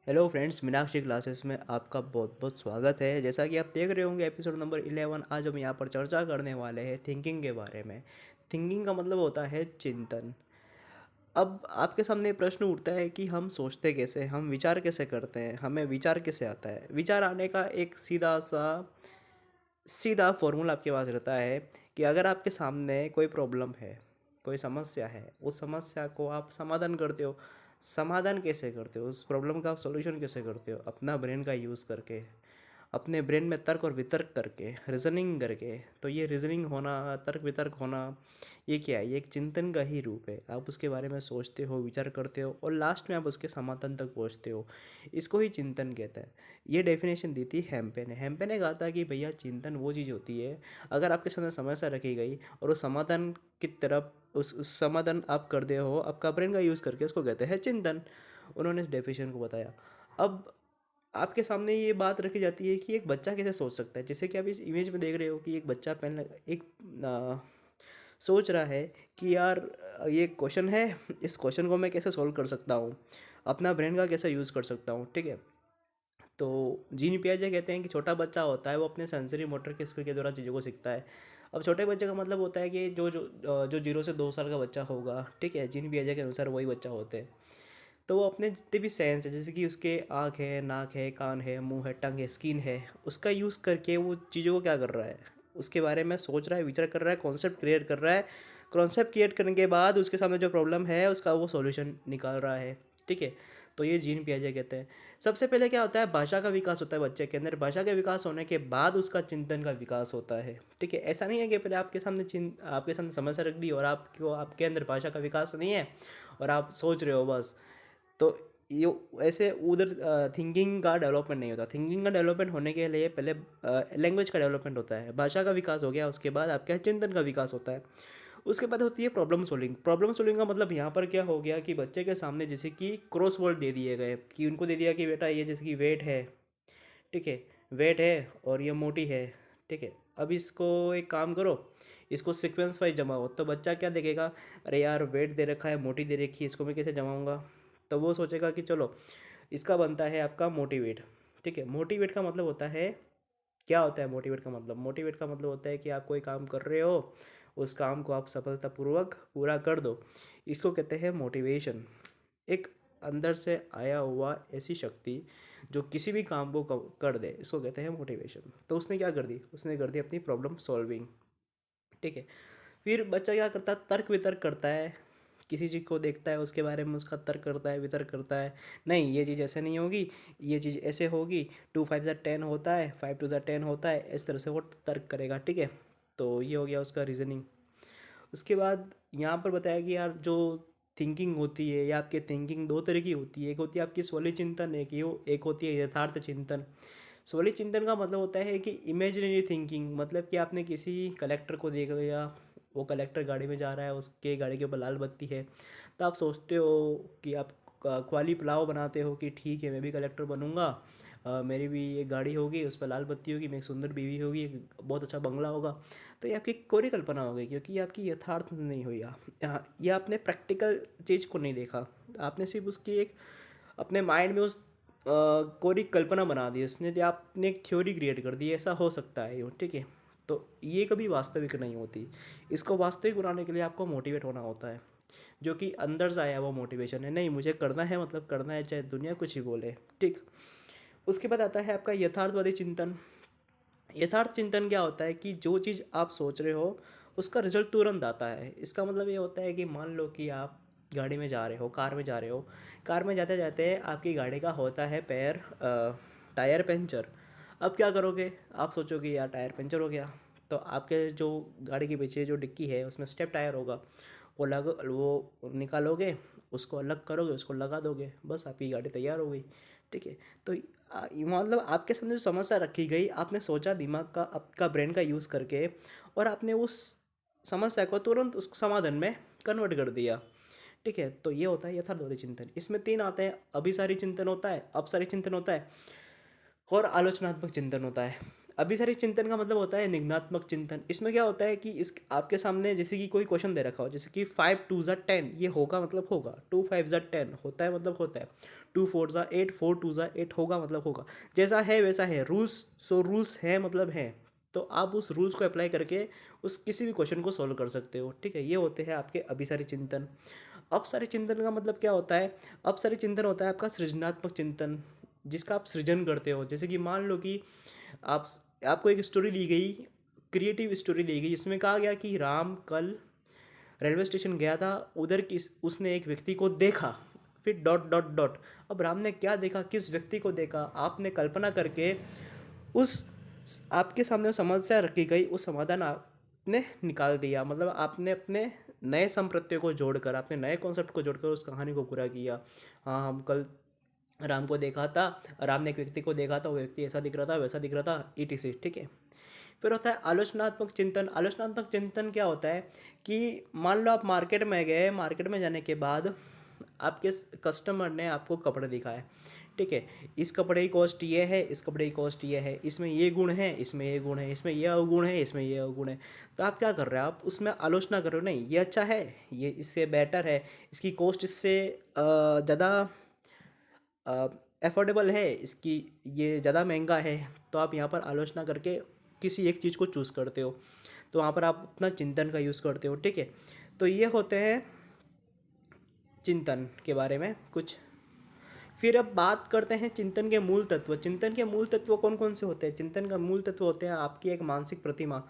Hello friends, Meenakshi classes में आपका बहुत बहुत स्वागत है। जैसा कि आप देख रहे होंगे एपिसोड नंबर 11। आज हम यहाँ पर चर्चा करने वाले हैं थिंकिंग के बारे में। थिंकिंग का मतलब होता है चिंतन। अब आपके सामने प्रश्न उठता है कि हम सोचते कैसे, हम विचार कैसे करते हैं, हमें विचार कैसे आता है। विचार आने का एक सीधा फॉर्मूला आपके पास रहता है कि अगर आपके सामने कोई प्रॉब्लम है, कोई समस्या है, उस समस्या को आप समाधान करते हो। समाधान कैसे करते हो, उस प्रॉब्लम का आप सॉल्यूशन कैसे करते हो? अपना ब्रेन का यूज़ करके, अपने ब्रेन में तर्क और वितर्क करके, रीजनिंग करके। तो ये रीजनिंग होना, तर्क वितर्क होना, ये क्या है? ये एक चिंतन का ही रूप है। आप उसके बारे में सोचते हो, विचार करते हो और लास्ट में आप उसके समाधान तक पहुंचते हो। इसको ही चिंतन कहते हैं। ये डेफिनेशन दी थी हेम्पे ने। हेम्पे ने कहा था कि भैया चिंतन वो चीज़ होती है, अगर आपके सामने समस्या रखी गई और उस समाधान की तरफ उस समाधान आप करते हो, आपका ब्रेन का यूज़ करके, उसको कहते हैं चिंतन। उन्होंने इस डेफिनेशन को बताया। अब आपके सामने ये बात रखी जाती है कि एक बच्चा कैसे सोच सकता है। जैसे कि आप इस इमेज में देख रहे हो कि एक बच्चा पेन एक सोच रहा है कि यार ये क्वेश्चन है, इस क्वेश्चन को मैं कैसे सॉल्व कर सकता हूँ, अपना ब्रेन का कैसे यूज़ कर सकता हूँ। ठीक है। तो जीन पियाजे कहते हैं कि छोटा बच्चा होता है वो अपने सेंसरी मोटर के स्किल के द्वारा चीज़ों को सीखता है। अब छोटे बच्चे का मतलब होता है कि जो 0 से 2 साल का बच्चा होगा। ठीक है, जीन पियाजे के अनुसार वही बच्चा होते हैं। तो वो अपने जितने भी सेंस है, जैसे कि उसके आँख है, नाक है, कान है, मुंह है, टंग है, स्किन है, उसका यूज़ करके वो चीज़ों को क्या कर रहा है, उसके बारे में सोच रहा है, विचार कर रहा है, कॉन्सेप्ट क्रिएट कर रहा है। कॉन्सेप्ट क्रिएट करने के बाद उसके सामने जो प्रॉब्लम है उसका वो सॉल्यूशन निकाल रहा है। ठीक है। तो ये जीन पियाजे कहते हैं। सबसे पहले क्या होता है, भाषा का विकास होता है बच्चे के अंदर। भाषा का विकास होने के बाद उसका चिंतन का विकास होता है। ठीक है। ऐसा नहीं है कि पहले आपके सामने समस्या रख दी और आपको आपके अंदर भाषा का विकास नहीं है और आप सोच रहे हो बस। तो ये ऐसे उधर थिंकिंग का डेवलपमेंट नहीं होता। थिंकिंग का डेवलपमेंट होने के लिए पहले लैंग्वेज का डेवलपमेंट होता है, भाषा का विकास हो गया, उसके बाद आपके चिंतन का विकास होता है। उसके बाद होती है प्रॉब्लम सॉल्विंग। प्रॉब्लम सॉल्विंग का मतलब यहाँ पर क्या हो गया कि बच्चे के सामने जैसे कि क्रॉस वर्ड दे दिए गए, कि उनको दे दिया कि बेटा ये जैसे कि वेट है। ठीक है, वेट है और ये मोटी है। ठीक है, अब इसको एक काम करो, इसको सीक्वेंस वाइज जमाओ। तो बच्चा क्या देखेगा, अरे यार वेट दे रखा है, मोटी दे रखी है, इसको मैं कैसे जमाऊँगा? तो वो सोचेगा कि चलो इसका बनता है आपका मोटिवेट। ठीक है, मोटिवेट का मतलब होता है, क्या होता है मोटिवेट का मतलब? मोटिवेट का मतलब होता है कि आप कोई काम कर रहे हो, उस काम को आप सफलतापूर्वक पूरा कर दो। इसको कहते हैं मोटिवेशन। एक अंदर से आया हुआ ऐसी शक्ति जो किसी भी काम को कर दे, इसको कहते हैं मोटिवेशन। तो उसने क्या कर दी, उसने कर दी अपनी प्रॉब्लम सॉल्विंग। ठीक है। फिर बच्चा क्या करता है, तर्क वितर्क करता है। किसी चीज़ को देखता है, उसके बारे में उसका तर्क करता है, वितर्क करता है। नहीं, ये चीज़ ऐसे नहीं होगी, ये चीज़ ऐसे होगी। 2 5 ज़ा 10 होता है, 5 2 ज़ा 10 होता है, इस तरह से वो तर्क करेगा। ठीक है। तो ये हो गया उसका रीजनिंग। उसके बाद यहाँ पर बताया कि यार जो थिंकिंग होती है, या आपकी थिंकिंग दो तरह की होती है। एक होती है आपकी स्वली चिंतन, एक होती है यथार्थ चिंतन। स्वली चिंतन का मतलब होता है कि इमेजिनरी थिंकिंग, मतलब कि आपने किसी कलेक्टर को देख लिया, वो कलेक्टर गाड़ी में जा रहा है, उसके गाड़ी के ऊपर लाल बत्ती है। तो आप सोचते हो कि आप क्वाली पुलाव बनाते हो कि ठीक है मैं भी कलेक्टर बनूंगा, मेरी भी एक गाड़ी होगी, उस पर लाल बत्ती होगी, मेरी एक सुंदर बीवी होगी, एक बहुत अच्छा बंगला होगा। तो ये आपकी कोरी कल्पना हो गई, क्योंकि ये आपकी यथार्थ नहीं हुई। यहाँ ये आपने प्रैक्टिकल चीज़ को नहीं देखा, आपने सिर्फ उसकी एक अपने माइंड में उस कोरी कल्पना बना दी उसने, तो आपने एक थ्योरी क्रिएट कर दी ऐसा हो सकता है यूँ। ठीक है। तो ये कभी वास्तविक नहीं होती। इसको वास्तविक बनाने के लिए आपको मोटिवेट होना होता है, जो कि अंदर से आया वो मोटिवेशन है। नहीं, मुझे करना है, मतलब करना है, चाहे दुनिया कुछ ही बोले। ठीक। उसके बाद आता है आपका यथार्थवादी चिंतन। यथार्थ चिंतन क्या होता है कि जो चीज़ आप सोच रहे हो उसका रिजल्ट तुरंत आता है। इसका मतलब ये होता है कि मान लो कि आप गाड़ी में जा रहे हो, कार में जा रहे हो, कार में जाते जाते आपकी गाड़ी का होता है टायर पंचर। अब क्या करोगे, आप सोचोगे यार टायर पंचर हो गया। तो आपके जो गाड़ी के पीछे जो डिक्की है उसमें स्टेप टायर होगा, वो निकालोगे, उसको अलग करोगे, उसको लगा दोगे, बस आपकी गाड़ी तैयार हो गई। ठीक है। तो मतलब आपके सामने जो समस्या रखी गई, आपने सोचा दिमाग का, आपका ब्रेन का यूज़ करके, और आपने उस समस्या को तुरंत उस समाधान में कन्वर्ट कर दिया। ठीक है। तो ये होता है यथार्थवादी चिंतन। इसमें 3 आते हैं, अभिसारी चिंतन होता है, अपसारी चिंतन होता है और आलोचनात्मक चिंतन होता है। अभिसारी चिंतन का मतलब होता है निगनात्मक चिंतन। इसमें क्या होता है कि इस आपके सामने जैसे कि कोई क्वेश्चन दे रखा हो, जैसे कि 5 2 10, ये होगा मतलब होगा, 2 5 10 होता है मतलब होता है, 2 4 8, 4 2 8 होगा मतलब होगा, जैसा है वैसा है, रूल्स सो रूल्स है मतलब है। तो आप उस रूल्स को अप्लाई करके उस किसी भी क्वेश्चन को सॉल्व कर सकते हो, ठीक है। ये होते हैं आपके अभिसारी चिंतन। अपसारी चिंतन का मतलब क्या होता है? अपसारी चिंतन होता है आपका सृजनात्मक चिंतन, जिसका आप सृजन करते हो। जैसे कि मान लो कि आप आपको एक स्टोरी दी गई, क्रिएटिव स्टोरी दी गई, इसमें कहा गया कि राम कल रेलवे स्टेशन गया था, उधर किस उसने एक व्यक्ति को देखा, फिर डॉट डॉट डॉट। अब राम ने क्या देखा, किस व्यक्ति को देखा, आपने कल्पना करके उस आपके सामने समस्या रखी गई, उस समाधान आपने निकाल दिया। मतलब आपने अपने नए संप्रत्यय को जोड़कर, आपने नए कॉन्सेप्ट को जोड़कर उस कहानी को पूरा किया। हाँ, हम कल राम को देखा था, राम ने एक व्यक्ति को देखा था, वो व्यक्ति ऐसा दिख रहा था, वैसा दिख रहा था, ETC, ठीक है। फिर होता है आलोचनात्मक चिंतन। आलोचनात्मक चिंतन क्या होता है कि मान लो आप मार्केट में गए, मार्केट में जाने के बाद आपके कस्टमर ने आपको कपड़े दिखाए, ठीक है। इस कपड़े की कॉस्ट ये है, इस कपड़े की कॉस्ट ये है, इसमें ये गुण है, इसमें ये गुण है, इसमें ये अवगुण है, इसमें ये अवगुण है। तो आप क्या कर रहे हो, आप उसमें आलोचना कर रहे हो, नहीं ये अच्छा है, ये इससे बेटर है, इसकी कॉस्ट इससे ज़्यादा अफोर्डेबल है, इसकी ये ज़्यादा महंगा है। तो आप यहाँ पर आलोचना करके किसी एक चीज़ को चूज़ करते हो, तो वहाँ पर आप अपना चिंतन का यूज़ करते हो, ठीक है। तो ये होते हैं चिंतन के बारे में कुछ। फिर अब बात करते हैं चिंतन के मूल तत्व। चिंतन के मूल तत्व कौन कौन से होते हैं? चिंतन का मूल तत्व होते हैं आपकी एक मानसिक प्रतिमा।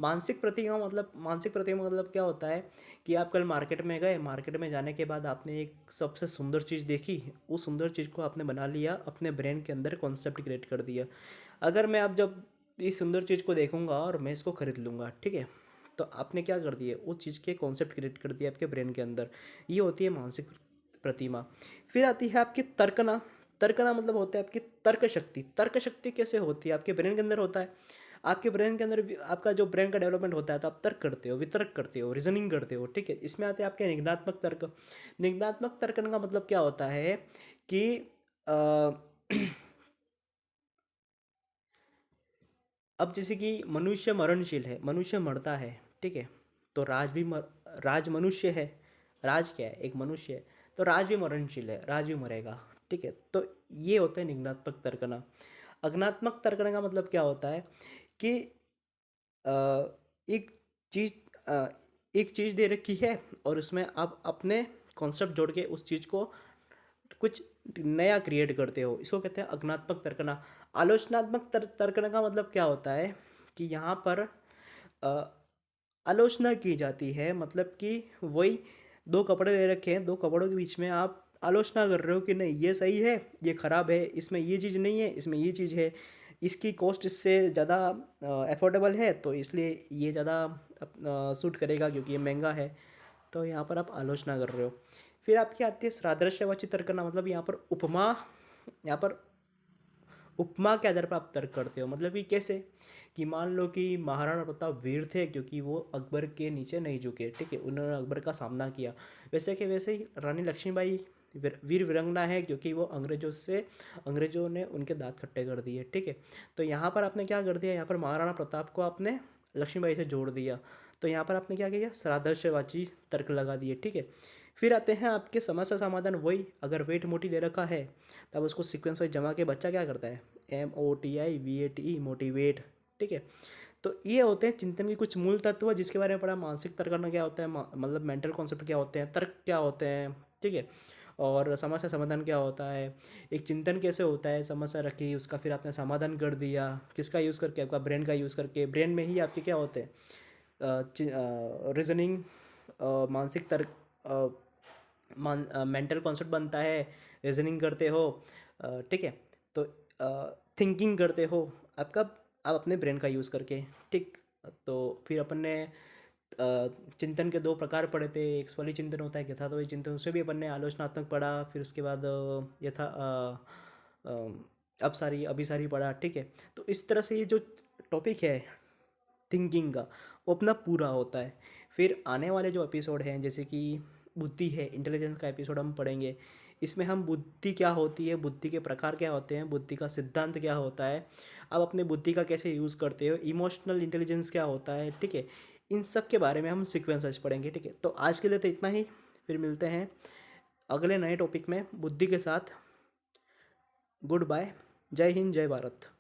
मानसिक प्रतिमा मतलब क्या होता है कि आप कल मार्केट में गए, मार्केट में जाने के बाद आपने एक सबसे सुंदर चीज़ देखी, उस सुंदर चीज़ को आपने बना लिया, अपने ब्रेन के अंदर कॉन्सेप्ट क्रिएट कर दिया। अगर मैं अब जब इस सुंदर चीज़ को देखूंगा और मैं इसको खरीद लूँगा, ठीक है, तो आपने क्या कर दिए, उस चीज़ के कॉन्सेप्ट क्रिएट कर दिया आपके ब्रेन के अंदर। ये होती है मानसिक प्रतिमा। फिर आती है आपकी तर्कना। तर्कना मतलब होता है आपकी तर्क शक्ति। तर्क शक्ति कैसे होती है? आपके ब्रेन के अंदर होता है। आपके ब्रेन के अंदर आपका जो ब्रेन का डेवलपमेंट होता है, तो आप तर्क करते हो, वितर्क करते हो, रीजनिंग करते हो, ठीक है। इसमें आते हैं आपके निगनात्मक तर्क। निगनात्मक तर्कन का मतलब क्या होता है कि अ, अब जैसे कि मनुष्य मरणशील है, मनुष्य मरता है, ठीक है। तो राज मनुष्य है। राज क्या है? एक मनुष्य है। तो राज भी मरणशील है, राज भी मरेगा, ठीक है। तो ये होता है निगनात्मक तर्कना। अग्नात्मक तर्कना का मतलब क्या होता है कि अ, एक चीज़ अ, एक चीज़ दे रखी है और उसमें आप अपने कॉन्सेप्ट जोड़ के उस चीज़ को कुछ नया क्रिएट करते हो, इसको कहते हैं अग्नात्मक तर्कना। आलोचनात्मक तर्कना का मतलब क्या होता है कि यहाँ पर अ, आलोचना की जाती है, मतलब कि वही दो कपड़े दे रखे हैं, दो कपड़ों के बीच में आप आलोचना कर रहे हो कि नहीं ये सही है, ये ख़राब है, इसमें ये चीज़ नहीं है, इसमें ये चीज़ है, इसकी कॉस्ट इससे ज़्यादा अफोर्डेबल है, तो इसलिए ये ज़्यादा सूट करेगा क्योंकि ये महंगा है। तो यहाँ पर आप आलोचना कर रहे हो। फिर आपकी आती है सादृश्यवाची तर्कना। मतलब यहाँ पर यहाँ पर उपमा के आधार पर आप तर्क करते हो। मतलब कि कैसे कि मान लो कि महाराणा प्रताप वीर थे क्योंकि वो अकबर के नीचे नहीं झुके, ठीक है, उन्होंने अकबर का सामना किया। वैसे कि वैसे ही रानी लक्ष्मीबाई वीर विरंगना है क्योंकि वो अंग्रेजों ने उनके दांत खट्टे कर दिए, ठीक है। तो यहाँ पर आपने क्या कर दिया, यहाँ पर महाराणा प्रताप को आपने लक्ष्मीबाई से जोड़ दिया। तो यहाँ पर आपने क्या किया, सादृश्यवाची तर्क लगा दिए, ठीक है। फिर आते हैं आपके समस्या समाधान। वही अगर वेट मोटी दे रखा है तब उसको सीक्वेंस वाइज जमा के बच्चा क्या करता है, MOTIVATE, मोटिवेट, ठीक है। तो ये होते हैं चिंतन के कुछ मूल तत्व जिसके बारे में पढ़ा। मानसिक तर्कना क्या होता है, मतलब मेंटल कॉन्सेप्ट क्या होते हैं, तर्क क्या होते हैं, ठीक है। और समस्या समाधान क्या होता है, एक चिंतन कैसे होता है, समस्या रखी उसका फिर आपने समाधान कर दिया, किसका यूज़ करके, आपका ब्रेन का यूज़ करके। ब्रेन में ही आपके क्या होते हैं, रीजनिंग, मानसिक तर्क, मेंटल कॉन्सेप्ट बनता है, रीजनिंग करते हो, ठीक है। तो थिंकिंग करते हो आपका, आप अपने ब्रेन का यूज़ करके, ठीक। तो फिर अपन ने चिंतन के दो प्रकार पढ़े थे। एक स्वली चिंतन होता है, यथार्थवादी चिंतन, उसमें भी अपन ने आलोचनात्मक पढ़ा। फिर उसके बाद यथा अपसारी अभिसारी पढ़ा, ठीक है। तो इस तरह से ये जो टॉपिक है थिंकिंग का, वो अपना पूरा होता है। फिर आने वाले जो एपिसोड हैं, जैसे कि बुद्धि है, इंटेलिजेंस का एपिसोड हम पढ़ेंगे। इसमें हम बुद्धि क्या होती है, बुद्धि के प्रकार क्या होते हैं, बुद्धि का सिद्धांत क्या होता है, आप अपने बुद्धि का कैसे यूज़ करते हो, इमोशनल इंटेलिजेंस क्या होता है, ठीक है। इन सब के बारे में हम सीक्वेंस वाइज पढ़ेंगे, ठीक है। तो आज के लिए तो इतना ही, फिर मिलते हैं अगले नए टॉपिक में बुद्धि के साथ। Good bye. जय हिंद, जय भारत।